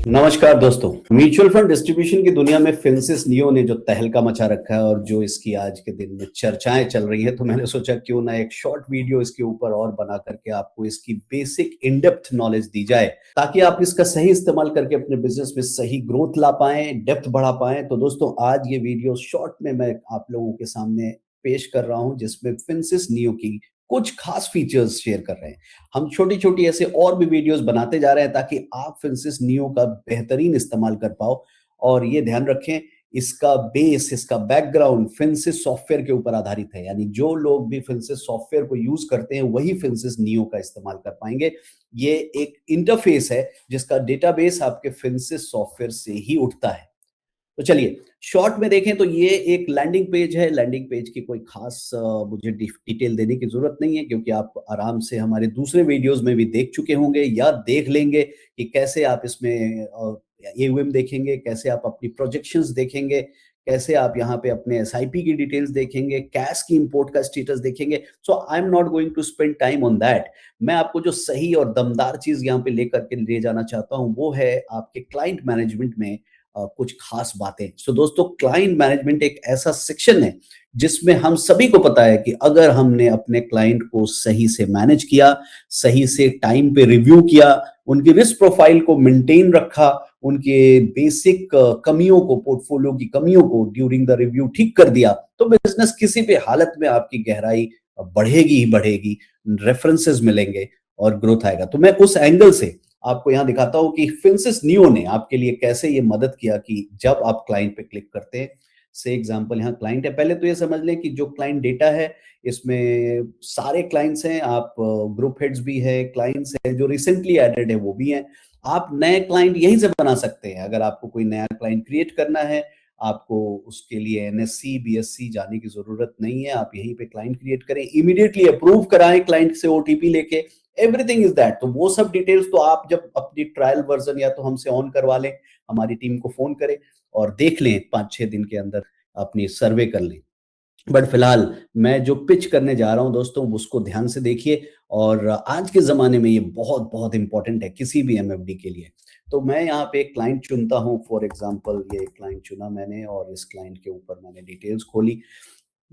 नमस्कार दोस्तों। Mutual fund distribution की दुनिया में फिंसिस नियो ने जो तहलका मचा रखा है और जो इसकी आज के दिन में चर्चाएं चल रही हैं, तो मैंने सोचा क्यों ना एक शॉर्ट वीडियो इसके ऊपर और बना करके आपको इसकी बेसिक इन डेप्थ नॉलेज दी जाए, ताकि आप इसका सही इस्तेमाल करके अपने बिजनेस में सही ग्रोथ ला पाएं, डेप्थ बढ़ा पाएं। तो दोस्तों, आज ये वीडियो शॉर्ट में मैं आप लोगों के सामने पेश कर रहा हूं, जिसमें फिंसिस नियो की कुछ खास फीचर्स शेयर कर रहे हैं। हम छोटी-छोटी ऐसे और भी वीडियोस बनाते जा रहे हैं, ताकि आप फिंसिस नियो का बेहतरीन इस्तेमाल कर पाओ। और ये ध्यान रखें, इसका बेस, इसका बैकग्राउंड फिंसिस सॉफ्टवेयर के ऊपर आधारित है। यानी जो लोग भी फिंसिस सॉफ्टवेयर को यूज करते हैं, वही फिंसिस नियो का इस्तेमाल कर पाएंगे। ये एक इंटरफेस है जिसका डेटाबेस आपके फिंसिस सॉफ्टवेयर से ही उठता है। तो चलिए, शॉर्ट में देखें तो ये एक लैंडिंग पेज है। लैंडिंग पेज की कोई खास मुझे डिटेल देने की जरूरत नहीं है, क्योंकि आप आराम से हमारे दूसरे वीडियोस में भी देख चुके होंगे या देख लेंगे कि कैसे आप इसमें एयूएम देखेंगे, कैसे आप अपनी प्रोजेक्शंस देखेंगे, कैसे आप यहाँ पे अपने एसआईपी की डिटेल्स देखेंगे, कैश की इंपोर्ट का स्टेटस देखेंगे। So I am not going to spend time on that. मैं आपको जो सही और दमदार चीज यहाँ पे लेकर के ले जाना चाहता हूँ, वो है आपके क्लाइंट मैनेजमेंट में कुछ खास बातें। सो दोस्तों, क्लाइंट मैनेजमेंट एक ऐसा सेक्शन है जिसमें हम सभी को पता है कि अगर हमने अपने क्लाइंट को सही से मैनेज किया, सही से टाइम पे रिव्यू किया, उनकी रिस्क प्रोफाइल को मेंटेन रखा, उनके बेसिक कमियों को, पोर्टफोलियो की कमियों को ड्यूरिंग द रिव्यू ठीक कर दिया, तो बिजनेस किसी भी हालत में आपकी गहराई बढ़ेगी ही बढ़ेगी, रेफरेंसेस मिलेंगे और ग्रोथ आएगा। तो मैं उस एंगल से आपको यहाँ दिखाता हूं कि फिंसिस नियो ने आपके लिए कैसे ये मदद किया कि जब आप क्लाइंट पे क्लिक करते हैं, से एग्जांपल यहाँ क्लाइंट है। पहले तो ये समझ लें कि जो क्लाइंट डेटा है, इसमें सारे क्लाइंट्स हैं, आप ग्रुप हेड्स भी है, क्लाइंट्स है जो रिसेंटली एडेड है वो भी हैं। आप नए क्लाइंट यहीं से बना सकते हैं। अगर आपको कोई नया क्लाइंट क्रिएट करना है, आपको उसके लिए एनएससी बीएससी जाने की जरूरत नहीं है। आप यहीं पे क्लाइंट क्रिएट करें, इमीडिएटली अप्रूव कराएं क्लाइंट से ओटीपी लेके, एवरीथिंग इज दैट। तो वो सब डिटेल्स तो आप जब अपनी ट्रायल वर्जन या तो हमसे ऑन करवा लें, हमारी टीम को फोन करें और देख लें, 5-6 दिन के अंदर अपनी सर्वे कर लें। बट फिलहाल मैं जो पिच करने जा रहा हूं दोस्तों, उसको ध्यान से देखिए। और आज के जमाने में ये बहुत बहुत इंपॉर्टेंट है किसी भी एमएफडी के लिए। तो मैं यहाँ पे एक क्लाइंट चुनता हूँ। फॉर एग्जांपल, ये क्लाइंट चुना मैंने और इस क्लाइंट के ऊपर मैंने डिटेल्स खोली।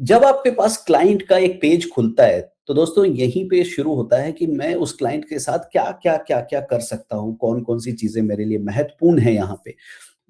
जब आपके पास क्लाइंट का एक पेज खुलता है, तो दोस्तों यहीं पे शुरू होता है कि मैं उस क्लाइंट के साथ क्या क्या कर सकता हूँ, कौन कौन सी चीजें मेरे लिए महत्वपूर्ण है यहाँ पे।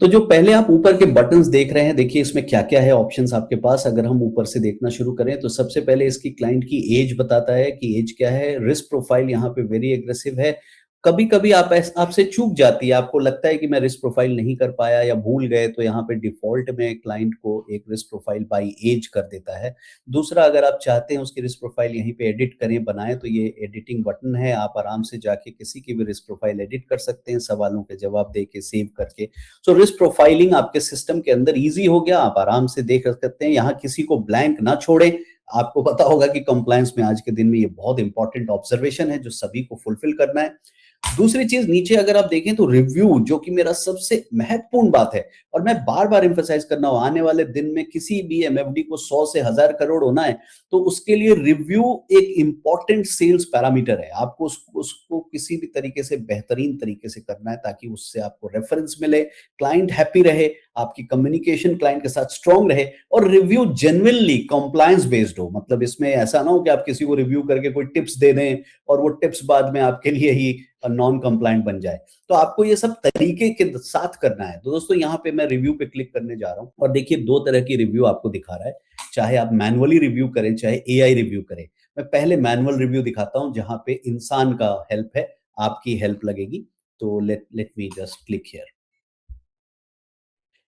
तो जो पहले आप ऊपर के बटन्स देख रहे हैं, देखिए इसमें क्या क्या है ऑप्शंस आपके पास। अगर हम ऊपर से देखना शुरू करें, तो सबसे पहले इसकी क्लाइंट की एज बताता है कि एज क्या है। रिस्क प्रोफाइल यहाँ पे वेरी एग्रेसिव है। कभी कभी आपसे चूक जाती है, आपको लगता है कि मैं रिस्क प्रोफाइल नहीं कर पाया या भूल गए, तो यहाँ पे डिफॉल्ट में क्लाइंट को एक रिस्क प्रोफाइल बाय एज कर देता है। दूसरा, अगर आप चाहते हैं उसकी रिस्क प्रोफाइल यहीं पे एडिट करें, बनाएं, तो ये एडिटिंग बटन है। आप आराम से जाके किसी की भी रिस्क प्रोफाइल एडिट कर सकते हैं, सवालों के जवाब दे के, सेव करके। सो रिस्क प्रोफाइलिंग आपके सिस्टम के अंदर इजी हो गया, आप आराम से देख सकते हैं। यहाँ किसी को ब्लैंक ना छोड़े। आपको पता होगा कि कंप्लायंस में आज के दिन में ये बहुत इंपॉर्टेंट ऑब्जर्वेशन है जो सभी को फुलफिल करना है। दूसरी चीज, नीचे अगर आप देखें तो रिव्यू, जो कि मेरा सबसे महत्वपूर्ण बात है और मैं बार बार एम्फसाइज करना हूं, आने वाले दिन में किसी भी एमएफडी को 100 से 1000 करोड़ होना है, तो उसके लिए रिव्यू एक इंपॉर्टेंट सेल्स पैरामीटर है। आपको उसको किसी भी तरीके से बेहतरीन तरीके से करना है, ताकि उससे आपको रेफरेंस मिले, क्लाइंट हैप्पी रहे, आपकी कम्युनिकेशन क्लाइंट के साथ स्ट्रांग रहे और रिव्यू जेन्युइनली कंप्लायंस बेस्ड हो। मतलब इसमें ऐसा ना हो कि आप किसी को रिव्यू करके कोई टिप्स दे दें और वो टिप्स बाद में आपके लिए ही नॉन कंप्लायंट बन जाए। तो आपको ये सब तरीके के साथ करना है। तो दोस्तों, यहाँ पे मैं रिव्यू पे क्लिक करने जा रहा हूँ और देखिए 2 तरह की रिव्यू आपको दिखा रहा है। चाहे आप मैनुअली रिव्यू करें, चाहे एआई रिव्यू करें। मैं पहले मैनुअल रिव्यू दिखाता हूँ, जहां पे इंसान का हेल्प है, आपकी हेल्प लगेगी। तो let me just click here.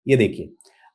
ये देखिए,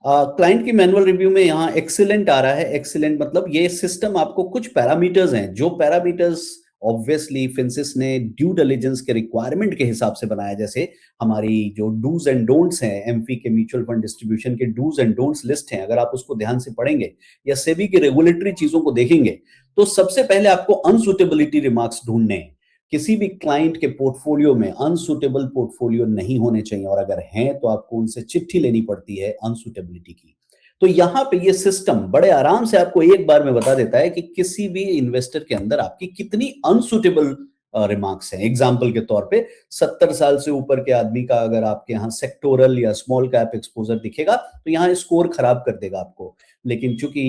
क्लाइंट की मैनुअल रिव्यू में यहाँ एक्सीलेंट आ रहा है। एक्सीलेंट मतलब ये सिस्टम आपको कुछ पैरामीटर्स हैं, जो पैरामीटर्स ऑब्वियसली फिंसिस ने ड्यू डिलिजेंस के रिक्वायरमेंट के हिसाब से बनाया। जैसे हमारी जो डूज एंड डोंट्स हैं, एमफी के म्यूचुअल फंड डिस्ट्रीब्यूशन के डूज एंड डोंट्स लिस्ट हैं, अगर आप उसको ध्यान से पढ़ेंगे या सेबी की रेगुलेटरी चीजों को देखेंगे, तो सबसे पहले आपको अनसुटेबिलिटी रिमार्क्स ढूंढने हैं। किसी भी क्लाइंट के पोर्टफोलियो में अनसुटेबल पोर्टफोलियो नहीं होने चाहिए, और अगर हैं तो आपको उनसे चिट्ठी लेनी पड़ती है अनसुटेबिलिटी की। तो यहां पे ये सिस्टम बड़े आराम से आपको एक बार में बता देता है कि किसी भी इन्वेस्टर के अंदर आपकी कितनी अनसुटेबल रिमार्क्स हैं। एग्जाम्पल के तौर पे 70 साल से ऊपर के आदमी का अगर आपके यहाँ सेक्टोरल या स्मॉल कैप एक्सपोजर दिखेगा तो यहाँ स्कोर खराब कर देगा आपको। लेकिन चूंकि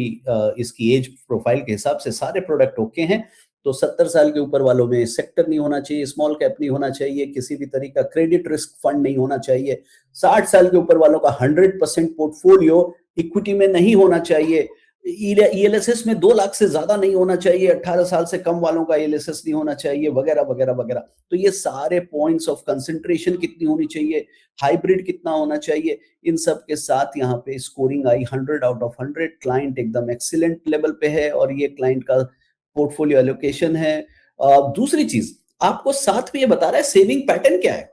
इसकी एज प्रोफाइल के हिसाब से सारे प्रोडक्ट ओके हैं, तो 70 साल के ऊपर वालों में सेक्टर नहीं होना चाहिए, स्मॉल कैप नहीं होना चाहिए, किसी भी तरह का क्रेडिट रिस्क फंड नहीं होना चाहिए। 60 साल के ऊपर वालों का 100% पोर्टफोलियो इक्विटी में नहीं होना चाहिए। ईएलएसएस में 2 लाख से ज्यादा नहीं होना चाहिए, 18 साल से कम वालों का ईएलएसएस नहीं होना चाहिए, वगैरह वगैरह वगैरह। तो ये सारे पॉइंट्स ऑफ कंसंट्रेशन कितनी होनी चाहिए, हाइब्रिड कितना होना चाहिए, इन सब के साथ यहाँ पे scoring I 100 out of 100। Client एकदम एक्सीलेंट लेवल पे है और ये क्लाइंट का पोर्टफोलियो एलोकेशन है। दूसरी चीज आपको साथ में ये बता रहा है सेविंग पैटर्न क्या है।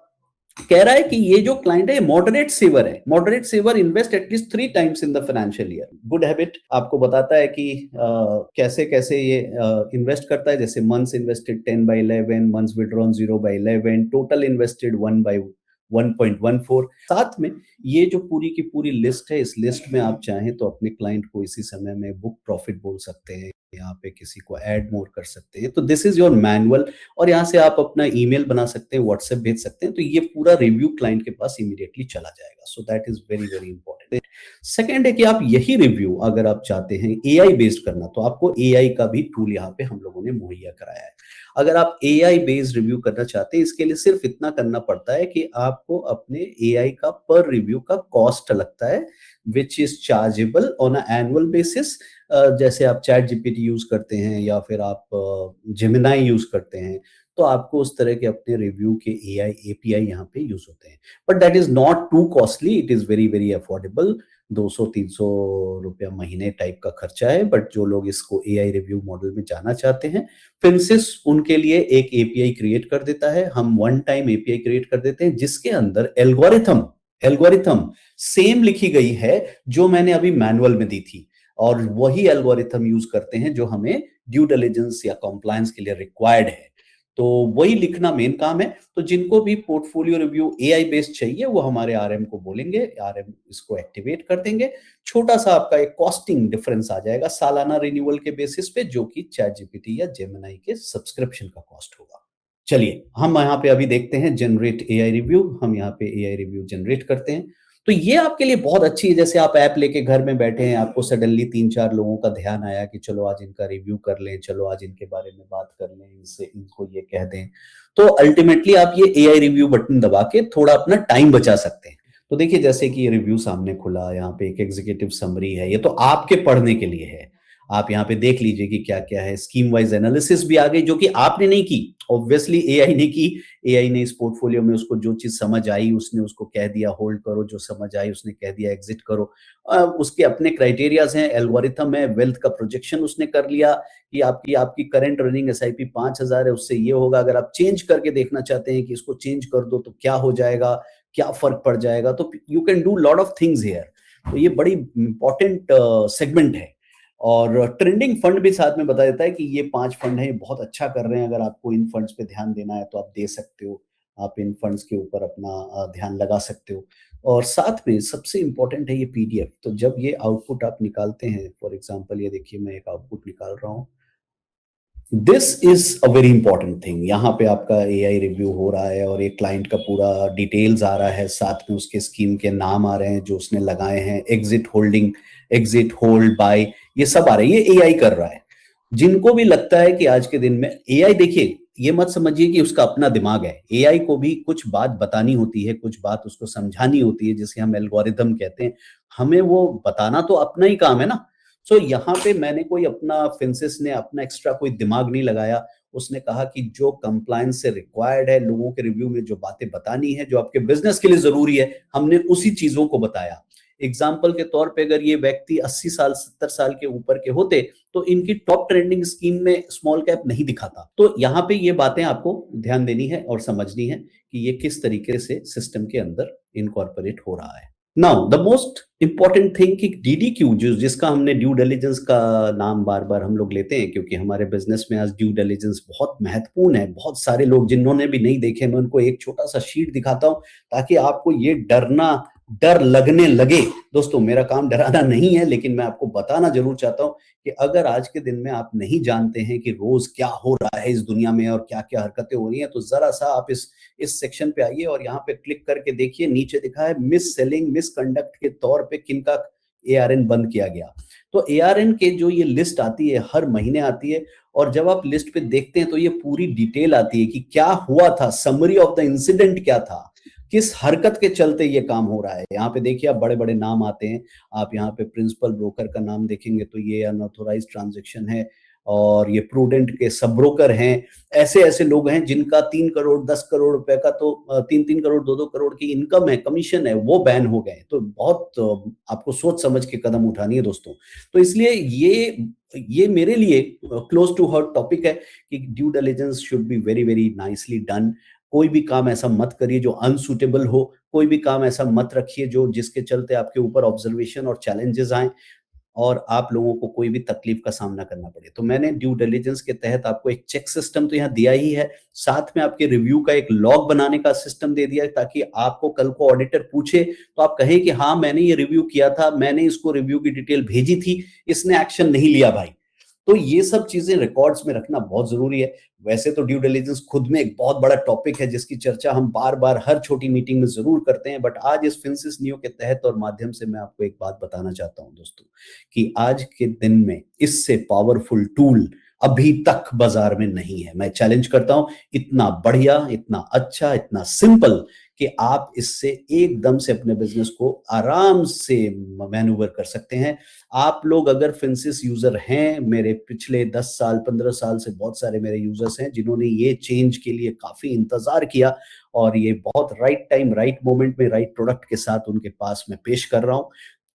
कह रहा है कि ये जो क्लाइंट है मॉडरेट सेवर है। Moderate saver invest at least 3 times in the financial year. Good habit आपको बताता है कि कैसे कैसे ये इन्वेस्ट करता है। जैसे months invested 10/11, months withdrawn 0/11, total invested 1/1.14। साथ में ये जो पूरी की पूरी लिस्ट है, इस लिस्ट में आप चाहें तो अपने क्लाइंट को इसी समय में बुक प्रॉफिट बोल सकते हैं, यहाँ पे किसी को ऐड मोर कर सकते हैं। तो दिस इज योर मैनुअल और यहाँ से आप अपना ईमेल बना सकते हैं, व्हाट्सएप भेज सकते हैं। तो ये पूरा रिव्यू क्लाइंट के पास इमीडिएटली चला जाएगा। So that is very very important. Second है कि आप यही रिव्यू अगर आप चाहते हैं एआई बेस्ड करना, तो आपको एआई का भी टूल यहाँ पे हम लोगों ने मुहैया कराया है। अगर आप एआई बेस्ड रिव्यू करना चाहते हैं, इसके लिए सिर्फ इतना करना पड़ता है कि आपको अपने एआई का पर रिव्यू का कॉस्ट लगता है, which is chargeable on a annual basis. जैसे आप चैट जीपीटी यूज करते हैं या फिर आप जेमिनाई यूज करते हैं, तो आपको उस तरह के अपने रिव्यू के एआई एपीआई यहाँ पे यूज होते हैं। But that is not to costly, it is very very affordable. 200-300 रुपया महीने टाइप का खर्चा है। बट जो लोग इसको एआई रिव्यू मॉडल में जाना चाहते हैं, फिंसिस उनके लिए एक एपीआई क्रिएट कर देता है। हम वन टाइम एपीआई क्रिएट कर देते हैं जिसके अंदर एल्गोरिथम सेम लिखी गई है जो मैंने अभी मैनुअल में दी थी, और वही एल्गोरिथम यूज करते हैं जो हमें ड्यू डिलिजेंस या कंप्लायंस के लिए रिक्वायर्ड है। तो वही लिखना मेन काम है। तो जिनको भी पोर्टफोलियो रिव्यू एआई बेस्ड चाहिए वो हमारे आरएम को बोलेंगे, आरएम इसको एक्टिवेट कर देंगे। छोटा सा आपका एक कॉस्टिंग डिफरेंस आ जाएगा सालाना रिन्यूअल के बेसिस पे, जो कि चैट जीपीटी या जेमिनाई के सब्सक्रिप्शन का कॉस्ट होगा। चलिए हम यहाँ पे अभी देखते हैं जनरेट एआई रिव्यू। हम यहाँ पे एआई रिव्यू जनरेट करते हैं। तो ये आपके लिए बहुत अच्छी है। जैसे आप ऐप लेके घर में बैठे हैं, आपको सडनली 3-4 लोगों का ध्यान आया कि चलो आज इनका रिव्यू कर लें, चलो आज इनके बारे में बात कर लें, इनसे इनको ये कह दें। तो अल्टीमेटली आप ये एआई रिव्यू बटन दबा के थोड़ा अपना टाइम बचा सकते हैं। तो देखिए जैसे कि ये रिव्यू सामने खुला, यहाँ पे एक एग्जीक्यूटिव समरी है, ये तो आपके पढ़ने के लिए है। आप यहाँ पे देख लीजिए कि क्या क्या है। स्कीम वाइज एनालिसिस भी आ गई जो कि आपने नहीं की, ऑब्वियसली एआई ने की। एआई ने इस पोर्टफोलियो में उसको जो चीज समझ आई उसने उसको कह दिया होल्ड करो, जो समझ आई उसने कह दिया एग्जिट करो। उसके अपने क्राइटेरियाज हैं, एल्गोरिथम है, वेल्थ का प्रोजेक्शन उसने कर लिया कि आपकी आपकी करंट रनिंग एसआईपी 5,000 है, उससे ये होगा। अगर आप चेंज करके देखना चाहते हैं कि इसको चेंज कर दो तो क्या हो जाएगा, क्या फर्क पड़ जाएगा, तो you can do lot of things here. तो ये बड़ी इंपॉर्टेंट सेगमेंट है। और ट्रेंडिंग फंड भी साथ में बता देता है कि ये 5 फंड है, ये बहुत अच्छा कर रहे हैं। अगर आपको इन फंड्स पे ध्यान देना है तो आप दे सकते हो, आप इन फंड्स के ऊपर अपना ध्यान लगा सकते हो। और साथ में सबसे इंपॉर्टेंट है ये पीडीएफ। तो जब ये आउटपुट आप निकालते हैं, फॉर एग्जांपल ये देखिए मैं एक आउटपुट निकाल रहा हूँ। This is a very important thing. यहाँ पे आपका एआई रिव्यू हो रहा है और एक क्लाइंट का पूरा डिटेल्स आ रहा है, साथ में उसके स्कीम के नाम आ रहे हैं जो उसने लगाए हैं, exit holding, exit hold by, ये सब आ रहा है। ये एआई कर रहा है। जिनको भी लगता है कि आज के दिन में एआई, देखिए ये मत समझिए कि उसका अपना दिमाग है। एआई को भी कुछ बात बतानी होती है, कुछ बात उसको समझानी होती है, जिसे हम एल्गोरिथम कहते हैं। हमें वो बताना तो अपना ही काम है ना। सो यहाँ पे मैंने कोई अपना, फिंसिस ने अपना एक्स्ट्रा कोई दिमाग नहीं लगाया। उसने कहा कि जो कंप्लायंस से रिक्वायर्ड है, लोगों के रिव्यू में जो बातें बतानी है, जो आपके बिजनेस के लिए जरूरी है, हमने उसी चीजों को बताया। एग्जाम्पल के तौर पे अगर ये व्यक्ति 80 साल 70 साल के ऊपर के होते तो इनकी टॉप ट्रेंडिंग स्कीम में स्मॉल कैप नहीं दिखाता। तो यहाँ पे ये बातें आपको ध्यान देनी है और समझनी है कि ये किस तरीके से सिस्टम के अंदर इनकॉर्पोरेट हो रहा है। Now the most important thing कि डीडीक्यू, जिसका हमने ड्यू डिलिजेंस का नाम बार बार हम लोग लेते हैं, क्योंकि हमारे बिजनेस में आज ड्यू डिलिजेंस बहुत महत्वपूर्ण है। बहुत सारे लोग जिन्होंने भी नहीं देखे, मैं उनको एक छोटा सा शीट दिखाता हूं ताकि आपको ये डरना डर लगने लगे। दोस्तों मेरा काम डराना नहीं है, लेकिन मैं आपको बताना जरूर चाहता हूं कि अगर आज के दिन में आप नहीं जानते हैं कि रोज क्या हो रहा है इस दुनिया में और क्या क्या हरकतें हो रही हैं, तो जरा सा आप इस सेक्शन पे आइए और यहाँ पे क्लिक करके देखिए, नीचे लिखा है मिस सेलिंग मिस कंडक्ट के तौर पे किनका एआरएन बंद किया गया। तो एआरएन के जो ये लिस्ट आती है हर महीने आती है, और जब आप लिस्ट पे देखते हैं तो ये पूरी डिटेल आती है कि क्या हुआ था, समरी ऑफ द इंसिडेंट क्या था, किस हरकत के चलते ये काम हो रहा है। यहाँ पे देखिए आप बड़े बड़े नाम आते हैं, आप यहाँ पे प्रिंसिपल ब्रोकर का नाम देखेंगे तो ये अनऑथोराइज ट्रांजेक्शन है, और ये प्रूडेंट के सब ब्रोकर हैं। ऐसे ऐसे लोग हैं जिनका 3 करोड़ 10 करोड़ रुपए का तो 3 3 करोड़ 2 2 करोड़ की इनकम है, कमीशन है, वो बैन हो गए। तो बहुत आपको सोच समझ के कदम उठानी है दोस्तों। तो इसलिए ये मेरे लिए क्लोज टू हार्ट टॉपिक है कि due diligence should be very very nicely done. कोई भी काम ऐसा मत करिए जो अनसुटेबल हो, कोई भी काम ऐसा मत रखिए जो जिसके चलते आपके ऊपर ऑब्जर्वेशन और चैलेंजेस आए और आप लोगों को कोई भी तकलीफ का सामना करना पड़े। तो मैंने ड्यू डिलिजेंस के तहत आपको एक चेक सिस्टम तो यहाँ दिया ही है, साथ में आपके रिव्यू का एक लॉग बनाने का सिस्टम दे दिया है, ताकि आपको कल को ऑडिटर पूछे तो आप कहें कि हाँ मैंने ये रिव्यू किया था, मैंने इसको रिव्यू की डिटेल भेजी थी, इसने एक्शन नहीं लिया भाई। तो ये सब चीजें रिकॉर्ड्स में रखना बहुत जरूरी है। वैसे तो ड्यू डिलिजेंस खुद में एक बहुत बड़ा टॉपिक है जिसकी चर्चा हम बार बार हर छोटी मीटिंग में जरूर करते हैं, बट आज इस फिंसिस नियो के तहत और माध्यम से मैं आपको एक बात बताना चाहता हूं दोस्तों, कि आज के दिन में इससे पावरफुल टूल अभी तक बाजार में नहीं है। मैं चैलेंज करता हूं, इतना बढ़िया, इतना अच्छा, इतना सिंपल कि आप इससे एकदम से अपने बिजनेस को आराम से मैन्यूवर कर सकते हैं। आप लोग अगर फिंसिस यूजर हैं, मेरे पिछले 10 साल 15 साल से बहुत सारे मेरे यूजर्स हैं जिन्होंने ये चेंज के लिए काफी इंतजार किया, और ये बहुत राइट टाइम राइट मोमेंट में राइट प्रोडक्ट के साथ उनके पास मैं पेश कर रहा हूं।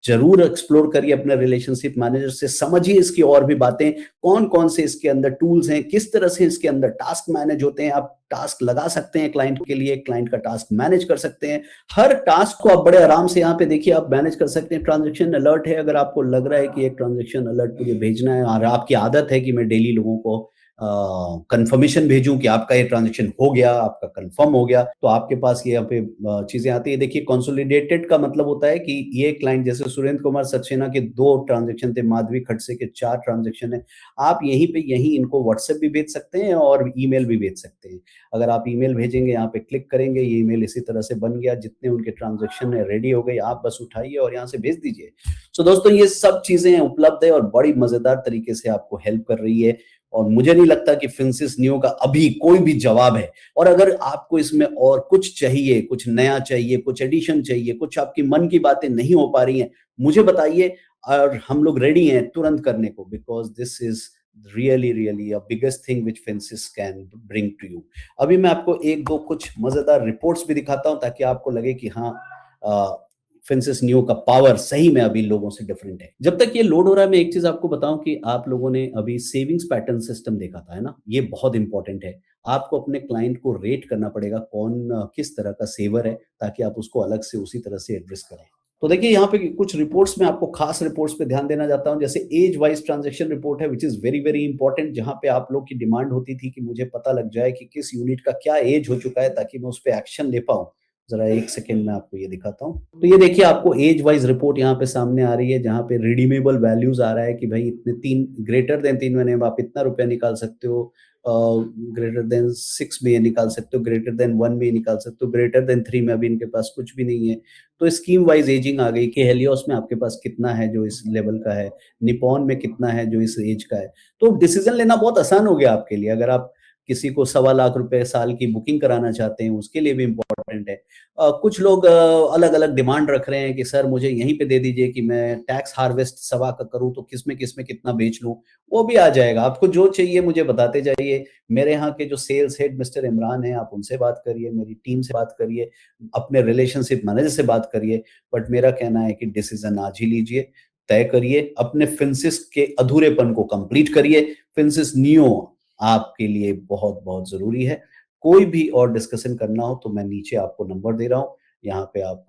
जरूर एक्सप्लोर करिए अपने रिलेशनशिप मैनेजर से, समझिए इसकी और भी बातें, कौन कौन से इसके अंदर टूल्स हैं, किस तरह से इसके अंदर टास्क मैनेज होते हैं। आप टास्क लगा सकते हैं क्लाइंट के लिए, क्लाइंट का टास्क मैनेज कर सकते हैं। हर टास्क को आप बड़े आराम से यहाँ पे देखिए आप मैनेज कर सकते हैं। ट्रांजेक्शन अलर्ट है, अगर आपको लग रहा है कि एक ट्रांजेक्शन अलर्ट मुझे भेजना है और आपकी आदत है कि मैं डेली लोगों को कंफर्मेशन भेजूं कि आपका ये ट्रांजेक्शन हो गया, आपका कंफर्म हो गया, तो आपके पास ये यहाँ पे चीजें आती है। देखिए कंसोलिडेटेड का मतलब होता है कि ये क्लाइंट, जैसे सुरेंद्र कुमार सक्सेना के 2 ट्रांजेक्शन थे, माधवी खड़से के 4 ट्रांजेक्शन है, आप यहीं पे इनको व्हाट्सएप भी भेज सकते हैं और ईमेल भी भेज सकते हैं। अगर आप ईमेल भेजेंगे, यहाँ पे क्लिक करेंगे, ये ईमेल इसी तरह से बन गया, जितने उनके ट्रांजेक्शन है रेडी हो गई, आप बस उठाइए और यहाँ से भेज दीजिए। सो दोस्तों ये सब चीजें उपलब्ध है और बड़ी मजेदार तरीके से आपको हेल्प कर रही है, और मुझे नहीं लगता कि फिंसिस नियो का अभी कोई भी जवाब है। और अगर आपको इसमें और कुछ चाहिए, कुछ नया चाहिए, कुछ एडिशन चाहिए, कुछ आपकी मन की बातें नहीं हो पा रही हैं, मुझे बताइए और हम लोग रेडी हैं तुरंत करने को, because this is really a biggest thing which finances can bring to you. अभी मैं आपको एक दो कुछ मजेदार रिपोर्ट्स भी दिखाता हूं ताकि आपको लगे कि हाँ फिंसिस नियो का पावर सही में अभी लोगों से डिफरेंट है। जब तक ये लोड हो रहा है, मैं एक चीज आपको बताऊं कि आप लोगों ने अभी सेविंग्स पैटर्न सिस्टम देखा था, है ना, ये बहुत इंपॉर्टेंट है। आपको अपने क्लाइंट को रेट करना पड़ेगा कौन किस तरह का सेवर है, ताकि आप उसको अलग से उसी तरह से एड्रेस करें। तो देखिए यहाँ पे कुछ रिपोर्ट्स में आपको खास रिपोर्ट्स पे ध्यान देना चाहता हूं, जैसे एज वाइज ट्रांजैक्शन रिपोर्ट है which is very very important, जहां पे आप लोग की डिमांड होती थी कि मुझे पता लग जाए कि किस यूनिट का क्या एज हो चुका है ताकि मैं उस पर एक्शन ले पाऊं। जरा एक सेकेंड में आपको ये दिखाता हूँ। तो ये देखिए आपको एज वाइज रिपोर्ट यहाँ पे सामने आ रही है, जहाँ पे रिडीमेबल वैल्यूज आ रहा है कि भाई इतने 3 ग्रेटर देन 3 महीने में आप इतना रुपया निकाल सकते हो, ग्रेटर देन 6 में ये निकाल सकते हो, ग्रेटर देन 1 में ये निकाल सकते हो, ग्रेटर देन 3 में अभी इनके पास कुछ भी नहीं है। तो स्कीम वाइज एजिंग आ गई कि हेलियोस में आपके पास कितना है जो इस लेवल का है, निपॉन में कितना है जो इस एज का है। तो डिसीजन लेना बहुत आसान हो गया आपके लिए। अगर आप किसी को 1.25 लाख रुपए साल की बुकिंग कराना चाहते हैं, उसके लिए भी इंपॉर्टेंट है। कुछ लोग अलग अलग डिमांड रख रहे हैं कि सर मुझे यहीं पे दे दीजिए कि मैं टैक्स हार्वेस्ट 1.25 का करूं तो किसमें किसमें कितना बेच लूं, वो भी आ जाएगा। आपको जो चाहिए मुझे बताते जाइए। मेरे यहाँ के जो सेल्स हेड मिस्टर इमरान हैं, आप उनसे बात करिए, मेरी टीम से बात करिए, अपने रिलेशनशिप मैनेजर से बात करिए। बट मेरा कहना है कि डिसीजन आज ही लीजिए, तय करिए, अपने फिंसिस के अधूरेपन को कंप्लीट करिए। फिंसिस नियो आपके लिए बहुत बहुत जरूरी है। कोई भी और डिस्कशन करना हो तो मैं नीचे आपको नंबर दे रहा हूँ, यहाँ पे आप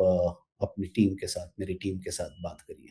अपनी टीम के साथ, मेरी टीम के साथ बात करिए।